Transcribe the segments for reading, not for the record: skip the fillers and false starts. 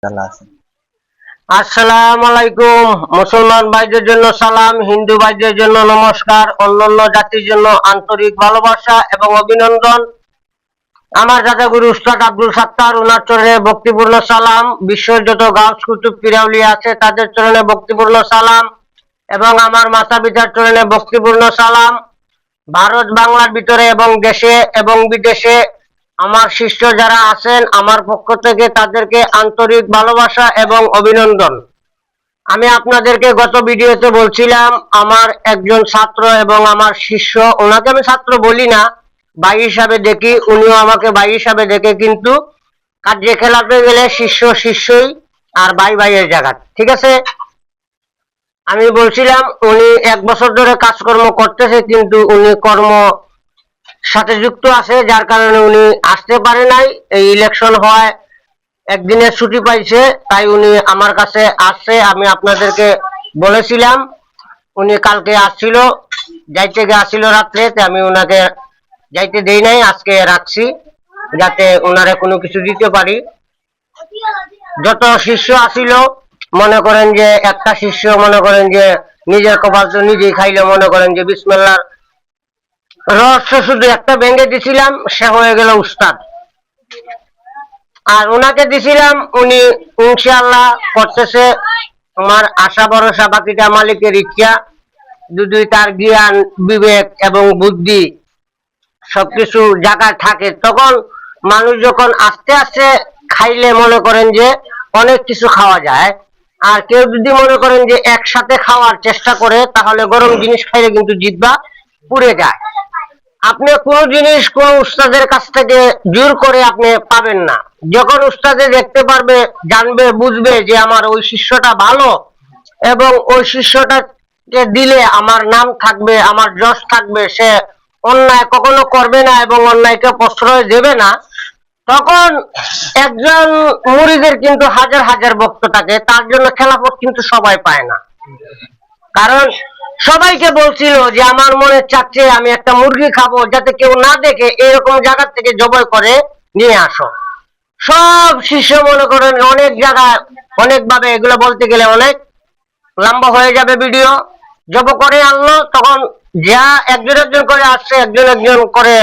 জানা আছে। আসসালামু আলাইকুম। মুসলমান ভাইদের জন্য সালাম, হিন্দু ভাইদের জন্য নমস্কার, অন্যান্য জাতির জন্য আন্তরিক ভালোবাসা এবং অভিনন্দন। আমার দাদা গুরু উস্তাদ আব্দুল সাত্তার, ওনার চরণে ভক্তিপূর্ণ সালাম। বিশ্বের যত গাউস কুতুব পিরাউলি আছে তাদের চরণে ভক্তিপূর্ণ সালাম এবং আমার মাতা পিতার চরণে ভক্তিপূর্ণ সালাম। ভারত বাংলার ভিতরে এবং দেশে এবং বিদেশে আমার শিষ্য যারা আছেন আমার পক্ষ থেকে তাদেরকে আন্তরিক ভালোবাসা এবং অভিনন্দন। আমি আপনাদেরকে গত ভিডিওতে বলছিলাম আমার একজন ছাত্র এবং আমার শিষ্য, ওনাকে আমি ছাত্র বলি না, ভাই হিসাবে দেখি, উনিও আমাকে ভাই হিসাবে দেখে, কিন্তু কাজে খেলাতে গেলে শিষ্য শিষ্যই আর ভাই ভাইয়ের জায়গা, ঠিক আছে। আমি বলছিলাম উনি 1 বছর ধরে কাজকর্ম করতেছে, কিন্তু উনি কর্ম সাথে যুক্ত আছে, যার কারণে উনি আসতে পারে নাই। এই ইলেকশন হয় একদিনের ছুটি পাইছে, তাই উনি আমার কাছে আসছে। আমি আপনাদেরকে বলেছিলাম উনি কালকে আসছিল, যাইতে আসছিল রাত্রে, আমি ওনাকে যাইতে দেই নাই, আজকে রাখছি যাতে ওনারে কোনো কিছু দিতে পারি। যত শিষ্য আসিল, মনে করেন যে একটা শিষ্য মনে করেন যে নিজের কপাল তো নিজেই খাইলে, মনে করেন যে বিসমিল্লাহর রহস্য শুধু একটা ভেঙে দিছিলাম, সে হয়ে গেল উস্তাদ। আর ওনাকে দিছিলাম, উনি ইনশাআল্লাহ করতেছে। আমার আশা ভরসা, বাকিটা মালিকের ইচ্ছা। যদি তার জ্ঞান বিবেক এবং বুদ্ধি সবকিছু জায়গায় থাকে, তখন মানুষ যখন আস্তে আস্তে খাইলে মনে করেন যে অনেক কিছু খাওয়া যায়। আর কেউ যদি মনে করেন যে একসাথে খাওয়ার চেষ্টা করে, তাহলে গরম জিনিস খাইলে কিন্তু জিহ্বা পুড়ে যায়। আপনি কোনো জিনিস কোন উস্তাদের কাছ থেকে জোর করে আপনি পাবেন না। যখন উস্তাদে দেখতে পারবে, জানবে, বুঝবে যে আমার ওই শিষ্যটা ভালো এবং ওই শিষ্যটাকে দিলে আমার নাম থাকবে, আমার যশ থাকবে, সে অন্যায় কখনো করবে না এবং অন্যায়কে প্রশ্রয় দেবে না, তখন একজন মুরিদের কিন্তু হাজার হাজার ভক্ত থাকে। তার জন্য খেলাফত কিন্তু সবাই পায় না, কারণ সবাইকে বলছিল যে আমার মনে চাচ্ছে আমি একটা মুরগি খাবো, যাতে কেউ না দেখে, এরকম জায়গা থেকে জবাই করে নিয়ে আসো। সব শিষ্য মনে করেন অনেক জায়গায় অনেক ভাবে, এগুলো বলতে গেলে অনেক লম্বা হয়ে যাবে ভিডিও। জব করে আনলো, তখন যা একজন একজন করে আসছে, একজন একজন করে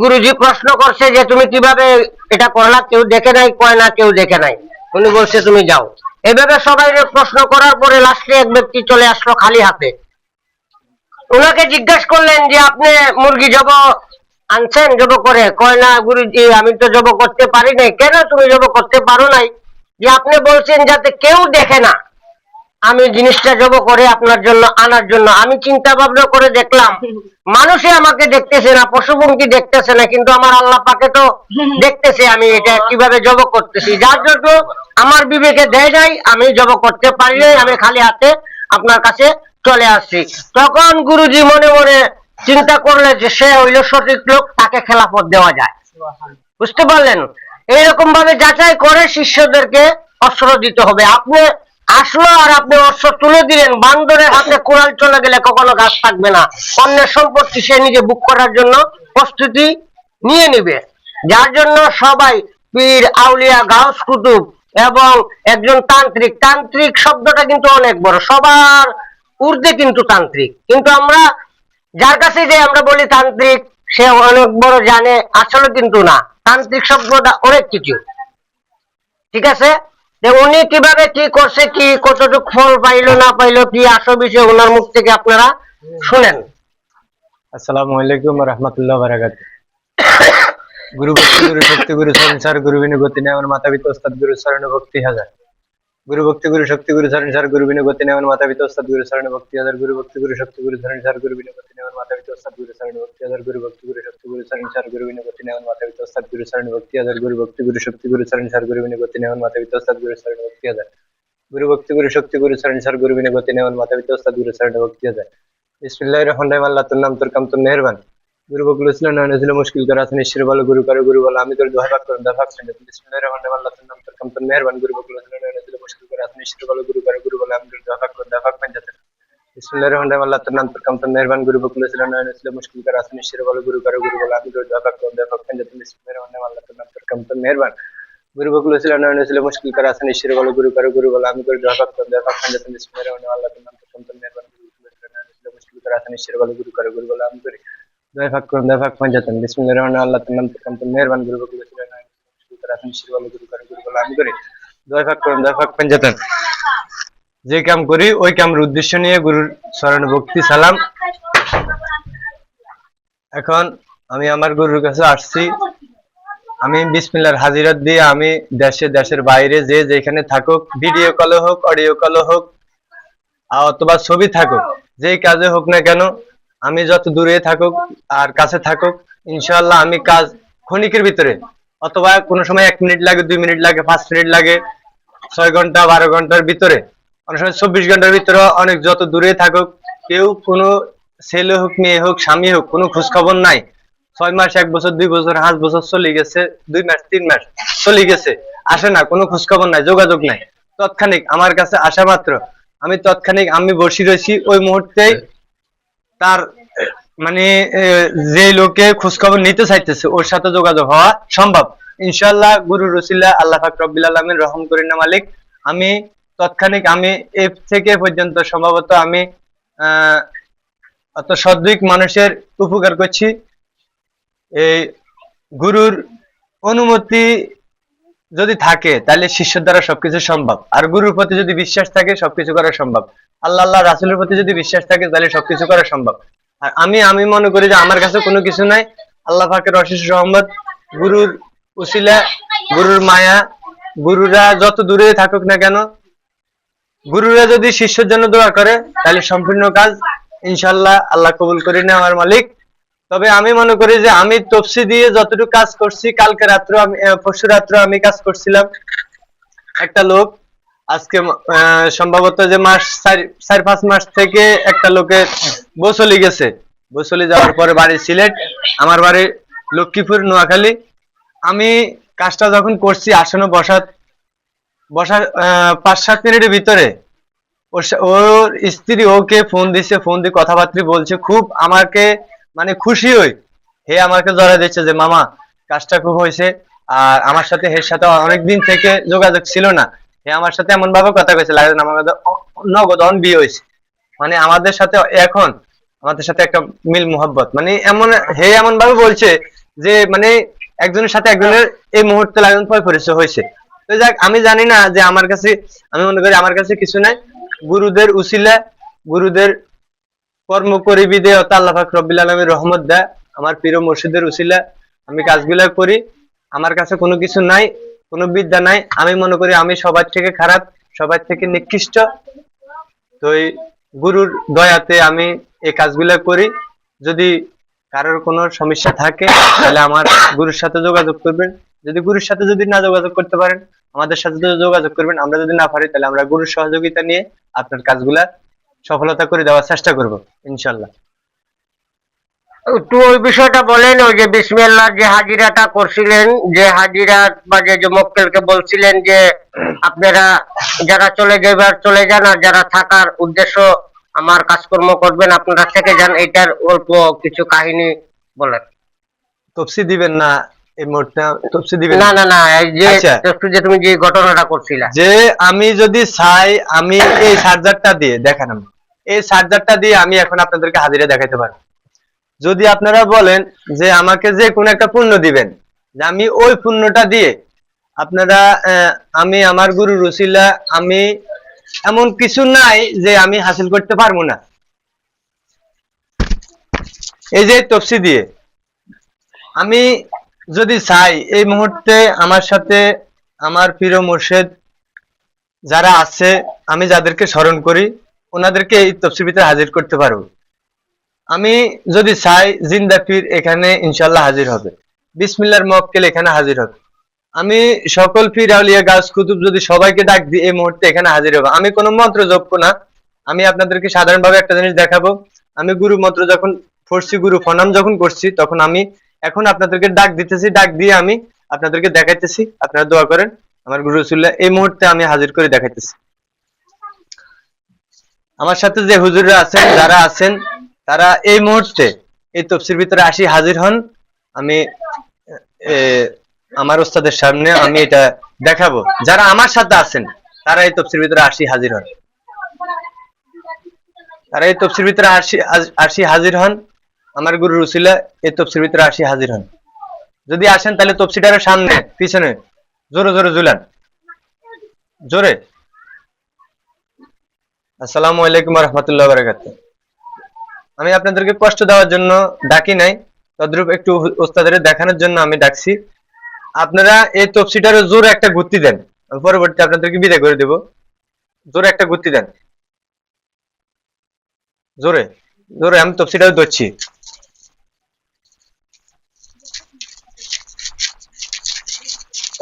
গুরুজি প্রশ্ন করছে যে তুমি কিভাবে এটা করলা, কেউ দেখে নাই, কয় না কেউ দেখে নাই। উনি বলছে তুমি যাও। এভাবে সবাই প্রশ্ন করার পরে লাস্টে এক ব্যক্তি চলে আসলো খালি হাতে। ওনাকে জিজ্ঞাসা করলেন যে আপনি মুরগি জব আনছেন, জব করে? কয় না গুরুজি, আমি তো জব করতে পারি নাই। কেন তুমি জব করতে পারো নাই? যে আপনি বলছেন যাতে কেউ দেখে না, আমি জিনিসটা জব করে আপনার জন্য আনার জন্য। আমি চিন্তা ভাবনা করে দেখলাম মানুষে আমাকে দেখতেছে না, পশু পঙ্খী দেখতেছে না, কিন্তু আমার আল্লাহ পাকে তো দেখতেছে আমি এটা কিভাবে জব করতেছি। যার জন্য আমার বিবেকে দেয় নাই, আমি জব করতে পারি নাই, আমি খালি হাতে আপনার কাছে চলে আসছি। তখন গুরুজি মনে মনে চিন্তা করলে যে সে হইল সঠিক লোক, তাকে খেলাফত দেওয়া যায়। বুঝতে পারলেন? এইরকম ভাবে যাচাই করে শিষ্যদেরকে অস্ত্র দিতে হবে। আপনি আসলো আর আপনি অস্ত্র তুলে দিলেন, বান্দরের হাতে কোরাল চলে গেলে কখনো গাছ থাকবে না। অন্যের সম্পত্তি সে নিজে বুক করার জন্য প্রস্তুতি নিয়ে নিবে। যার জন্য সবাই পীর, আউলিয়া, গাউস কুতুব এবং একজন তান্ত্রিক, তান্ত্রিক শব্দটা কিন্তু অনেক বড়, সবার ঊর্ধ্বে কিন্তু তান্ত্রিক। কিন্তু আমরা যার কাছে যে আমরা বলি তান্ত্রিক, সে অনেক বড় জানে, আসলে কিন্তু না। তান্ত্রিক শব্দটা অনেক কিছু, ঠিক আছে। উনি কিভাবে কি করছে, কি কতটুকু ফল পাইলো না পাইলো, কি আসল বিষয় ওনার মুখ থেকে আপনারা শুনেন। আসসালামু আলাইকুম রহমতুল্লাহ বারাকাতুহু। গুরু ভক্তি, গুরু শক্তি, গুরু সংসার, গুরু বিনু গতি নেই আমার মাতা পিতা ওস্তাদ, গুরু শরণ ভক্তি হাজার। গুরু ভক্তি, গুরু শক্তি, গুরু সংসার, গুরু বিনু গতি নেই আমার মাতা পিতা ওস্তাদ, গুরু শরণ ভক্তি হাজার। গুরু ভক্তি, গুরু শক্তি, গুরু সংসার, গুরু বিনু গতি নেই আমার মাতা পিতা ওস্তাদ, গুরু শরণ ভক্তি হাজার। গুরু ভক্তি, গুরু শক্তি, গুরু সংসার, গুরু বিনু গতি নেই আমার মাতা পিতা ওস্তাদ, গুরু শরণ ভক্তি হাজার। গুরু ভক্তি, গুরু শক্তি, গুরু সংসার, গুরু বিনু গতি নেই আমার মাতা পিতা ওস্তাদ, গুরু শরণ ভক্তি হাজার। গুরু ভক্তি, গুরু শক্তি, গুরু সংসার, গুরু বিনু গতি নেই আমার মাতা পিতা ওস্তাদ, গুরু শরণ ভক্তি হাজার। বিসমিল্লাহির রহমানির রহিম। আল্লাহ তোর নাম, তোর কাম, তোর মেহেরবান। গুরু বকুল ছিল না ছিল মুশকিল করে আছেন ঈশ্বর বলো, গুরু করে গুরু বলো, আমি তোর দোয়া পাক করুন, দোয়া পাক শুনে। বিসমিল্লাহির রহমানির রহিম। আল্লাহ তোর নাম, তোর কাম, তোর মেহেরবান। গুরু বকুল ছিল না ছিল মুশকিল করে আছেন ঈশ্বর বলো, গুরু করে গুরু বলো, আমি তোর দোয়া পাক করুন, দোয়া পাক শুনে। বিসমিল্লাহির রহমানির রহিম। আল্লাহ তোর নাম, তোর কাম, তোর মেহেরবান। গুরু বকুল ছিল না ছিল মুশকিল করে আছেন ঈশ্বর বলো, গুরু করে গুরু বলো, আমি তোর দোয়া পাক করুন, দোয়া পাক শুনে। বিসমিল্লাহির রহমানির রহিম। আল্লাহ তোর নাম, তোর কাম, তোর মেহেরবান। গুরু বকুল ছিল নয়ন ছিল মুশকিল করে আছেন ঈশ্বর বলে গুরু করে গুরু বলে আমি করে দোয়া করতাম যাতে বিসমিল্লাহির রহমানির রহিম আল্লাহ তোমার সন্তান মেহেরবান গুরু ছিল নয়ন ছিল মুশকিল করে আছেন ঈশ্বর বলে গুরু করে গুরু বলে আমি করে দোয়া ফাক করুন দোয়া ফাক পাঞ্জাতন বিসমিল্লাহির রহমানির রহিম আল্লাহ তোমার সন্তান মেহেরবান গুরু বকুল ছিল নয়ন ছিল মুশকিল করে আছেন ঈশ্বর বলে গুরু বলে আমি করে দোয়া ফাক করুন দোয়া ফাক পাঞ্জাতন। যে কাম করি ওই কামের উদ্দেশ্য নিয়ে গুরুর স্মরণে ভক্তি সালাম। এখন আমি আমার গুরুর কাছে আসছি, আমি বিসমিল্লাহর হাজিরাত দিয়ে আমি দেশের বাইরে যে যেখানে থাকুক, ভিডিও কলে হোক অডিও কলে হোক অথবা ছবি থাকুক, যেই কাজে হোক না কেন, আমি যত দূরে থাকুক আর কাছে থাকুক, ইনশাআল্লাহ আমি কাজ ক্ষণিকের ভিতরে, অথবা কোনো সময় 1 মিনিট লাগে, 2 মিনিট লাগে, 5 মিনিট লাগে, 6 ঘন্টা 12 ঘন্টার ভিতরে, অনেক সময় 24 ঘন্টার ভিতরে, অনেক যত দূরে থাকুক, কেউ কোনো ছেলে হোক মেয়ে হোক স্বামী হোক কোনো খোঁজ খবর নাই, 6 মাস 1 বছর 2 বছর 5 বছর চলে গেছে, 2 মাস 3 মাস চলে গেছে, আসে না, কোনো খোঁজ খবর নাই, যোগাযোগ নাই, তৎক্ষণিক আমার কাছে আসা মাত্র আমি তৎক্ষণিক আমি বসে রয়েছি, ওই মুহূর্তে তার মানে যে লোকে খোঁজ খবর নিতে চাইতেছে ওর সাথে যোগাযোগ হওয়া সম্ভব ইনশাআল্লাহ। গুরু রসিলা আল্লাহ পাক রব্বিল আলামিন রহম করিন না মালিক, আমি তৎক্ষণিক আমি এ থেকে পর্যন্ত সম্ভবত আমি অত সদ্দিক মানুষের উপকার করছি। এই গুরুর অনুমতি যদি থাকে তাহলে শিষ্যের দ্বারা সবকিছু সম্ভব, আর গুরুর প্রতি যদি বিশ্বাস থাকে সবকিছু করা সম্ভব, আল্লাহ রাসূলের প্রতি যদি বিশ্বাস থাকে তাহলে সবকিছু করা সম্ভব। আর আমি মনে করি যে আমার কাছে কোনো কিছু নাই, আল্লাহ পাকের অশেষ রহমত, গুরুর উসিলা, গুরুর মায়া, গুরুরা যত দূরে থাকুক না কেন, গুরুরা যদি শিষ্যের জন্য দোয়া করে তাহলে সম্পূর্ণ কাজ ইনশাআল্লাহ আল্লাহ কবুল করে নেয় আমার মালিক। তবে আমি মনে করি যে আমি তফসি দিয়ে যতটুকু কাজ করছি, কালকে রাত্রে আমি পরশু রাত্রে আমি কাজ করছিলাম, একটা লোক আজকে সম্ভবত যে মাস 4-5 মাস থেকে একটা লোকের বসলি গেছে, বসলি যাওয়ার পরে বাড়ি সিলেট, আমার বাড়ি লক্ষ্মীপুর নোয়াখালী। আমি কাজটা যখন করছি আসনে বসার 5-7 মিনিটের ভিতরে ওর স্ত্রী ওকে ফোন দিছে, ফোন দিয়ে কথাবার্তা বলছে, খুব আমাকে মানে খুশি হই, হে আমাকে জড়াই দিচ্ছে যে মামা কাজটা খুব হয়েছে, আর আমার সাথে এর সাথে অনেকদিন থেকে যোগাযোগ ছিল না, হে আমার সাথে এমন ভাবে কথা কইছে লাগে আমাদের নগদ অন বিয়ে হয়েছে, মানে আমাদের সাথে এখন আমাদের সাথে একটা মিল মোহাব্বত, মানে এমন হে এমন ভাবে বলছে যে মানে একজনের সাথে একজনের এই মুহূর্তে লাগান পরিচয় হয়েছে। তো যাক, আমি জানি না যে আমার কাছে, আমি মনে করি আমার কাছে কিছু নাই, গুরুদের উসিলা, গুরুদের কর্ম করি বিদে আল্লাহ পাক রব্বিল আলামিন রহমত দেয়, আমার প্রিয় মুর্শিদের উসিলা আমি কাজগুলা করি, আমার কাছে কোনো কিছু নাই, কোনো বিদ্যা নাই, আমি মনে করি আমি সবার থেকে খারাপ, সবার থেকে নিকৃষ্ট, তো এই গুরুর দয়াতে আমি এই কাজগুলা করি। যদি কারোর কোনো সমস্যা থাকে তাহলে আমার গুরুর সাথে যোগাযোগ করবেন, যদি গুরুর সাথে যদি না যোগাযোগ করতে পারেন আমাদের সাথে যোগাযোগ করবেন, আমরা যদি না পারি তাহলে আমরা গুরুর সহযোগিতা নিয়ে আপনার কাজগুলা সফলতা করে দেওয়ার চেষ্টা করব ইনশাআল্লাহ। একটু ওই বিষয়টা বলেন, ওই যে বিসমিল্লাহ যে হাজিরাটা করছিলেন, যে হাজিরা বা যে মক্কেলকে বলছিলেন যে আপনারা যারা চলে যান, আর যারা থাকার উদ্দেশ্য আমার কাজকর্ম করবেন আপনারা থেকে যান, এটার অল্প কিছু কাহিনী বলেন। তফসি দিবেন না এই মুহূর্তে? তফসি দিবেন না না না, এই যে যে তুমি যে ঘটনাটা করছিলা, যে আমি যদি চাই আমি এই চার্জারটা দিয়ে দেখেন, আমি এই চার্জারটা দিয়ে আমি এখন আপনাদেরকে হাজিরা দেখাইতে পারি। যদি আপনারা বলেন যে আমাকে যে কোন একটা পুণ্য দিবেন, যে আমি ওই পুণ্যটা দিয়ে আপনারা আমি আমার গুরু রসিলা, আমি এমন কিছু নাই যে আমি হাসিল করতে পারবো না। এই যে তফসি দিয়ে আমি যদি চাই এই মুহূর্তে আমার সাথে আমার প্রিয় মুর্শিদ যারা আছে, আমি যাদেরকে স্মরণ করি ওনাদেরকে এই তফসির ভিতরে হাজির করতে পারবো। আমি যদি চাই জিন্দা পীর এখানে ইনশাল্লাহ হাজির হবে, বিসমিল্লাহর মক্কেল এখানে হাজির হবে, আমি সকল পীর আউলিয়া গাছ কুতুব যদি সবাইকে ডাক দিই এই মুহূর্তে এখানে হাজির হবে। আমি কোনো মন্ত্র জপবো না, আমি আপনাদেরকে সাধারণভাবে একটা জিনিস দেখাবো, আমি গুরু মন্ত্র যখন পড়ছি, গুরু প্রণাম যখন করছি, তখন আমি এখন আপনাদেরকে ডাক দিতেছি, ডাক দিয়ে আমি আপনাদেরকে দেখাইতেছি, আপনারা দোয়া করেন আমার গুরু রাসূলুল্লাহ এই মুহূর্তে আমি হাজির করে দেখাইতেছি। আমার সাথে যে হুজুররা আছেন, যারা আছেন তারা এই মুহূর্তে এই তফসির ভিতরে আসি হাজির হন। আমি আমার ওস্তাদের সামনে আমি এটা দেখাবো। যারা আমার সাথে আছেন তারা এই তফসির ভিতরে আসি হাজির হন, তারা এই তফসির ভিতরে আসি হাজির হন। আমার গুরু রুসিলা এই তফসির ভিতরে আসি হাজির হন। যদি আসেন তাহলে তফসিটারের সামনে পিছনে জোরে জোরে ঝুলান, জোরে। আসসালামু আলাইকুম রহমতুল্লাহ বারাকাতুহু। আমি আপনাদেরকে কষ্ট দেওয়ার জন্য ডাকি নাই, তদ্রূপ একটু ওস্তাদের দেখানোর জন্য আমি ডাকছি। আপনারা এই তফসিটারে জোরে একটা গুত্তি দেন, পরবর্তী আপনাদেরকে বিদায় করে দেব। জোরে একটা গুত্তি দেন, জোরে জোরে। আমি তফসিটারে ধরছি।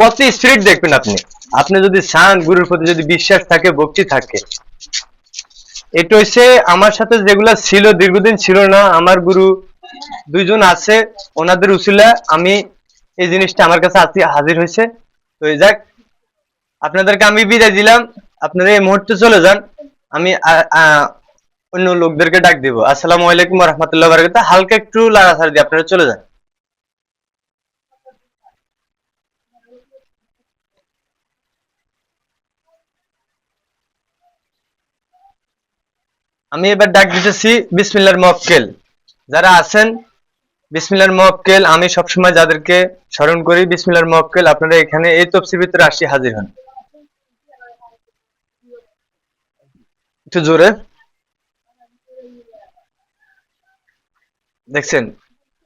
কত স্পিরিট দেখবেন আপনি। আপনি যদি চান, গুরুর প্রতি যদি বিশ্বাস থাকে, ভক্তি থাকে। এটা হচ্ছে আমার সাথে যেগুলা ছিল, দীর্ঘদিন ছিল না, আমার গুরু দুইজন আছে, ওনাদের উসিলা আমি এই জিনিসটা আমার কাছে হাজির হয়েছে। তো যাক, আপনাদেরকে আমি বিদায় দিলাম। আপনারা এই মুহূর্তে চলে যান, আমি অন্য লোকদেরকে ডাক দিব। আসসালামু আলাইকুম রহমতুল্লাহ বারাকাতুহু। হালকা একটু লাড়াছাড়া দিয়ে আপনারা চলে যান। আমি এবার ডাক দিতেছি বিসমিল্লাহর মক্কেল। যারা আছেন বিসমিল্লাহর মক্কেল, আমি সবসময় যাদেরকে স্মরণ করি বিসমিল্লাহর মক্কেল, আপনারা এখানে এই তফসির ভিতরে আসি হাজির হন। একটু জোরে দেখছেন।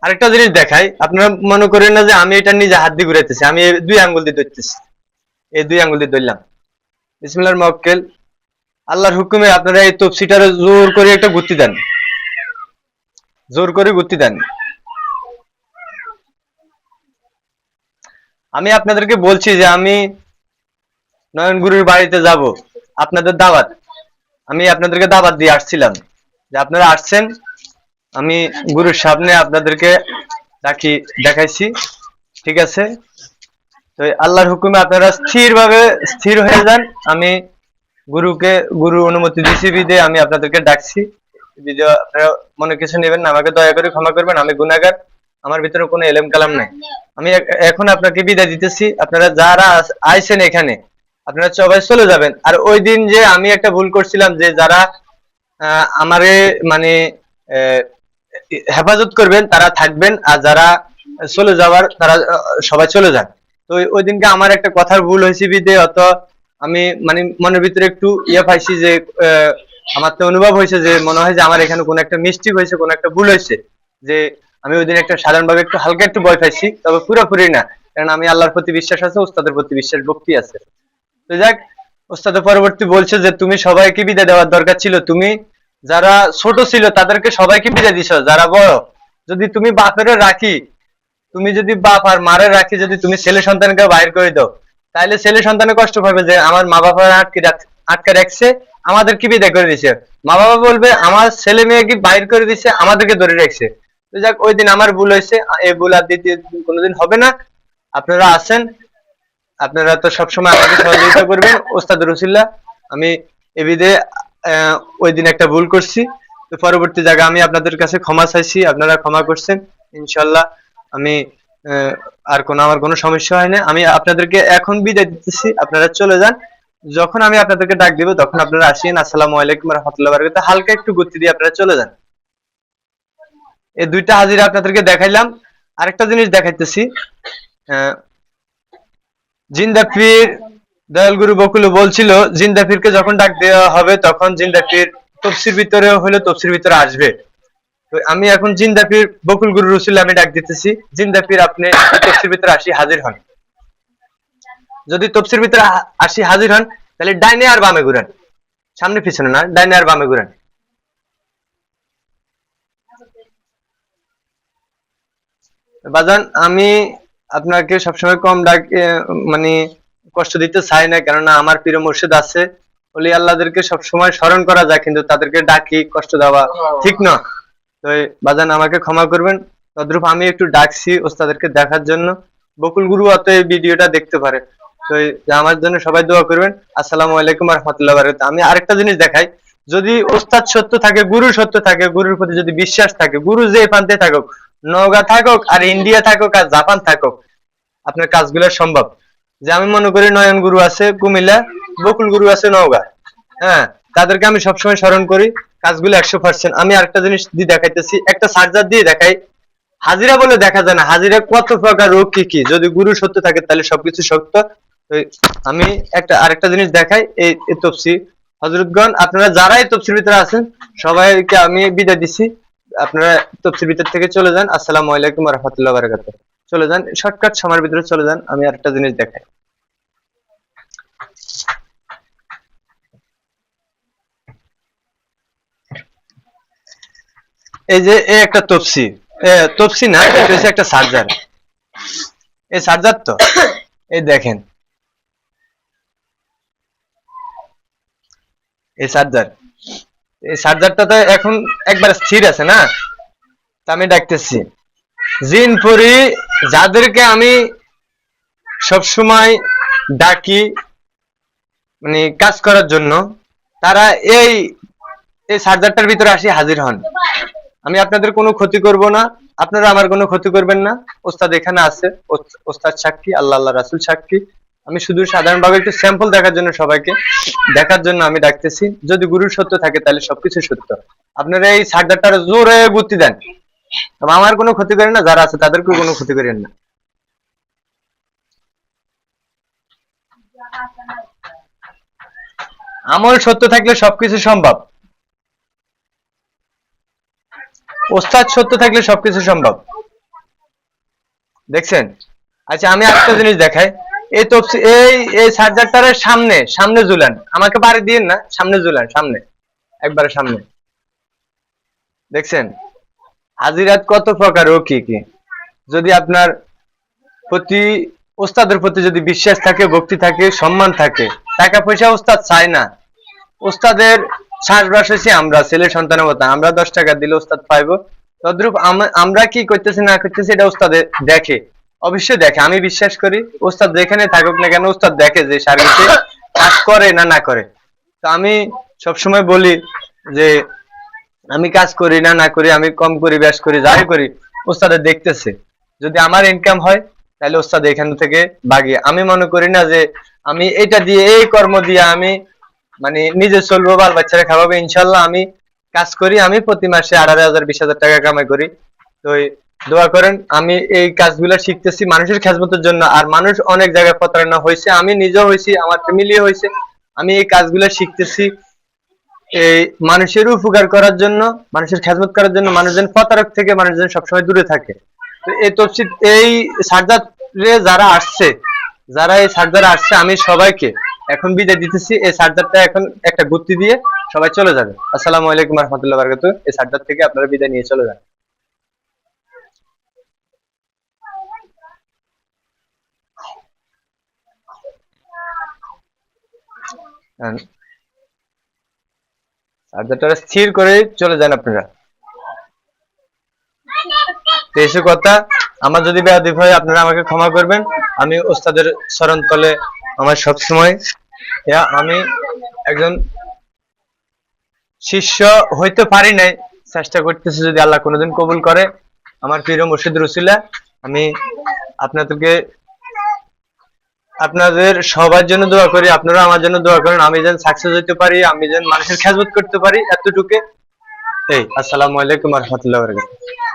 আরেকটা জিনিস দেখাই, আপনারা মনে করেন না যে আমি এটা নিজে হাত দিয়ে ঘুরাইতেছি, আমি এই দুই আঙ্গুল দিয়ে ধরতেছি, এই দুই আঙ্গুল দিয়ে ধরলাম। বিসমিল্লাহর মক্কেল। আল্লাহর হুকুমে আপনারা এই তফসিটারে জোর করে একটা গুত্তি দেন, জোর করে গুত্তি দেন। আমি আপনাদেরকে বলছি যে আমি নয়ন গুরুর বাড়িতে যাব, আপনাদের দাওয়াত। আমি আপনাদেরকে দাওয়াত দিয়ে আসছিলাম যে আপনারা আসছেন, আমি গুরুর সামনে আপনাদেরকে দেখাইছি, ঠিক আছে। তো আল্লাহর হুকুমে আপনারা স্থির হয়ে যান। আমি গুরু অনুমতি দিছি বিদে আমি আপনাদেরকে ডাকছি। ভিডিও আপনারা মনে কিছু নেবেন না, আমাকে দয়া করে ক্ষমা করবেন, আমি গুনাহগার, আমার ভিতরে কোনো এলেম কালাম নাই। আমি এখন আপনাকে বিদায় দিতেছি। আপনারা যারা আইছেন এখানে, আপনারা সবাই চলে যাবেন। আর ওই দিন যে আমি একটা ভুল করছিলাম, যে যারা আমারে মানে হেফাজত করবেন তারা থাকবেন, আর যারা চলে যাওয়ার তারা সবাই চলে যান। তো ওই দিনকে আমার একটা কথার ভুল হয়েছে বিদে, অত আমি মানে মনের ভিতরে একটু পাইছি যে আমার তো অনুভব হয়েছে যে মনে হয় যে আমার এখানে কোনো একটা মিস্টেক হয়েছে, কোনো একটা ভুল হয়েছে, যে আমি ওই দিন একটা সাধারণভাবে একটু হালকা একটু ভয় পাইছি, তবে পুরোপুরি না, কারণ আমি আল্লাহর প্রতি বিশ্বাস আছে, ওস্তাদের প্রতি বিশ্বাস ভক্তি আছে। তো যাক, ওস্তাদ পরবর্তী বলছে যে তুমি সবাইকে বিদায় দেওয়ার দরকার ছিল, তুমি যারা ছোট ছিল তাদেরকে সবাইকে বিদায় দিছ, যারা বড় যদি তুমি বাপের রাখি, তুমি যদি বাপ আর মারে রাখি, যদি তুমি ছেলে সন্তানকে বাইর করে দাও, তাহলে ছেলে সন্তানে কষ্ট পাবে যে আমার মা বাবা আটকে রাখছে, আমাদের কি বিদায় করে দিছে। মা বাবা বলবে আমার ছেলে মেয়েকে বাইর করে দিছে, আমাদেরকে ধরে রাখছে। তো যাক, ওই দিন আমার ভুল হয়েছে, এই ভুল আর দ্বিতীয় কোনোদিন হবে না। আপনারা আছেন, আপনারা তো সবসময় আমাকে সহযোগিতা করবেন। ওস্তাদ রসুল্লাহ, আমি এবিদে ওই দিন একটা ভুল করছি, তো পরবর্তী জায়গায় আমি আপনাদের কাছে ক্ষমা চাইছি, আপনারা ক্ষমা করছেন ইনশাল্লাহ। আমি আর আমার কোনো সমস্যা হয় না। আমি আপনাদেরকে এখন বিদায় দিতেছি, আপনারা চলে যান। যখন আমি আপনাদেরকে ডাক দিব তখন আপনারা আসেন। আসসালামু আলাইকুম রহমতুল্লাহ বারাকাতুহু। হালকা একটু গতি দিয়ে আপনারা চলে যান। এই দুইটা হাজিরা আপনাদেরকে দেখাইলাম। আরেকটা জিনিস দেখাইতেছি, জিন্দা পীর দয়াল গুরু বকুল বলছিল জিন্দা পীরকে যখন ডাক দেওয়া হবে তখন জিন্দা পীর তফসির ভিতরে হলে তফসির ভিতরে আসবে। তো আমি এখন জিন্দা পীর বকুল গুরু রসুল আমি ডাক দিতেছি, জিন্দা পীর আপনি তফসির ভিতরে আসি হাজির হন। যদি তফসির ভিতরে আসি হাজির হন তাহলে ডাইনে আর বামে ঘুরান, সামনে পিছনে না, ডাইনে আর বামে ঘুরান। বাজান, আমি আপনাকে সবসময় কম ডাকে মানে কষ্ট দিতে চাই না, কেননা আমার প্রিয় মুর্শিদ আছে, ওলি আল্লাহদেরকে সবসময় স্মরণ করা যায়, কিন্তু তাদেরকে ডাকি কষ্ট দেওয়া ঠিক না। তো বাজান আমাকে ক্ষমা করবেন, তদ্রূপ আমি একটু ডাকছি ওস্তাদেরকে দেখার জন্য। বকুল গুরু অত এই ভিডিওটা দেখতে পারে, তো আমার জন্য সবাই দোয়া করবেন। আসসালামু আলাইকুম রহমতুল্লাহ বারাকাতুহু। আমি আরেকটা জিনিস দেখাই, যদি ওস্তাদ সত্য থাকে, গুরু সত্য থাকে, গুরুর প্রতি যদি বিশ্বাস থাকে, গুরু যে প্রান্তে থাকুক, নওগাঁ থাকুক আর ইন্ডিয়া থাকুক আর জাপান থাকুক, আপনার কাজগুলো সম্ভব। যে আমি মনে করি নয়ন গুরু আছে কুমিল্লা, বকুল গুরু আছে নওগাঁ, হ্যাঁ, তাদেরকে আমি সবসময় স্মরণ করি, কাজগুলো 100%। আমি আরেকটা জিনিস দিয়ে দেখাইতেছি, একটা চার্জার দিয়ে দেখাই। হাজিরা বলে দেখা যায় না, হাজিরা কত প্রকার রোগ কি কি, যদি গুরু সত্য থাকে তাহলে সবকিছু সত্য। আমি আরেকটা জিনিস দেখাই, এই তফসি হযরতগণ, আপনারা যারা এই তফসির ভিতরে আছেন সবাইকে আমি বিদায় দিচ্ছি। আপনারা তফসির ভিতর থেকে চলে যান। আসসালামু আলাইকুম ওয়া রাহমাতুল্লাহি ওয়া বারাকাতুহু। চলে যান, শর্টকাট সময়ের ভিতরে চলে যান। আমি আরেকটা জিনিস দেখাই, এই যে এই একটা তফসি, তফসি না, এটা হচ্ছে একটা চার্জার। এই চার্জার তো এই দেখেন, এই চার্জার, এই চার্জারটা তো এখন একবার স্থির আছে না। তা আমি ডাকতেছি জিন পরি, যাদেরকে আমি সবসময় ডাকি মানে কাজ করার জন্য, তারা এই এই চার্জারটার ভিতরে আসি হাজির হন। আমি আপনাদের কোনো ক্ষতি করব না, আপনারা আমার কোনো ক্ষতি করবেন না। ওস্তাদ এখানে আছে, ওস্তাদ সাক্ষী, আল্লাহ আল্লাহ রাসূল সাক্ষী। আমি শুধু সাধারণভাবে একটু স্যাম্পল দেখার জন্য, সবাইকে দেখার জন্য আমি ডাকতেছি। যদি গুরুর সত্য থাকে তাহলে সবকিছু সত্য। আপনারা এই চার্জারটার জোরে গুতি দেন, আমার কোনো ক্ষতি করেন না, যারা আছে তাদেরকেও কোনো ক্ষতি করেন না। আমল সত্য থাকলে সবকিছু সম্ভব, ওস্তাদ সত্য থাকলে সবকিছু সম্ভব। দেখছেন? আচ্ছা, আমি আরেকটা জিনিস দেখাই। এই তফসি, এই চার্জারটার সামনে সামনে ঝুলান, আমাকে বাড়ি দিয়েন না, সামনে ঝুলান, সামনে, একবারে সামনে। দেখছেন হাজিরাত কত প্রকার ও কি কি। যদি আপনার প্রতি, ওস্তাদের প্রতি যদি বিশ্বাস থাকে, ভক্তি থাকে, সম্মান থাকে, টাকা পয়সা ওস্তাদ চায় না। ওস্তাদের শ্বাসবাস হচ্ছে আমরা, ছেলে সন্তানের মতো, আমরা 10 টাকা দিলে ওস্তাদ পাইবো। তদ্রূপ আমরা কি করতেছি না করতেছি এটা ওস্তাদে দেখে, অবশ্যই দেখে। আমি বিশ্বাস করি ওস্তাদ যেখানে থাকুক না কেন, ওস্তাদ দেখে যে সার্ভিসে কাজ করে না না করে। তো আমি সবসময় বলি যে আমি কাজ করি না না করি, আমি কম করি বেশ করি, যাই করি, ওস্তাদে দেখতেছে। যদি আমার ইনকাম হয় তাহলে ওস্তাদ এখান থেকে বাগিয়ে, আমি মনে করি না যে আমি এটা দিয়ে, এই কর্ম দিয়ে আমি মানে নিজে চলবো, বাল বাচ্চারা খাওয়াবো। ইনশাল্লাহ আমি কাজ করি, আমি প্রতি মাসে 18,000 20,000 টাকা কামাই করি। তো দোয়া করেন, আমি এই কাজগুলো শিখতেছি মানুষের খেদমতের জন্য। আর মানুষ অনেক জায়গায় প্রতারণা হয়েছে, আমি নিজেও হয়েছি, আমার ফ্যামিলিও হয়েছে। আমি এই কাজগুলো শিখতেছি এই মানুষের উপকার করার জন্য, মানুষের খেদমত করার জন্য, মানুষজন প্রতারক থেকে মানুষজন সবসময় দূরে থাকে। তো এই তফসিল, এই সার্জারে যারা আসছে, যারা এই সার্জারে আসছে, আমি সবাইকে এখন বিদায় দিতেছি। এই সার্জারটা এখন একটা গুত্তি দিয়ে সবাই চলে যাবে। আসসালামু আলাইকুম ওয়া রাহমাতুল্লাহি ওয়া বারাকাতুহু। এই সার্জার থেকে আপনারা বিদায় নিয়ে চলে যান। সার্জারটা স্থির করে চলে যান আপনারা। তো এসে কথা, আমার যদি বেয়াদবি হয় আপনারা আমাকে ক্ষমা করবেন। আমি ওস্তাদের চরণ তলে আমার সবসময়, আমি একজন শিষ্য হইতে পারি নাই, চেষ্টা করতেছি, যদি আল্লাহ কোনোদিন কবুল করে। আমার প্রিয় মুর্শিদের উসিলা আমি আপনাদেরকে, আপনাদের সবার জন্য দোয়া করি, আপনারা আমার জন্য দোয়া করেন, আমি যেন সাকসেস হইতে পারি, আমি যেন মানুষের খেদমত করতে পারি, এতটুকু। এই আসসালামু আলাইকুম ওয়া রাহমাতুল্লাহি ওয়া বারাকাতুহু।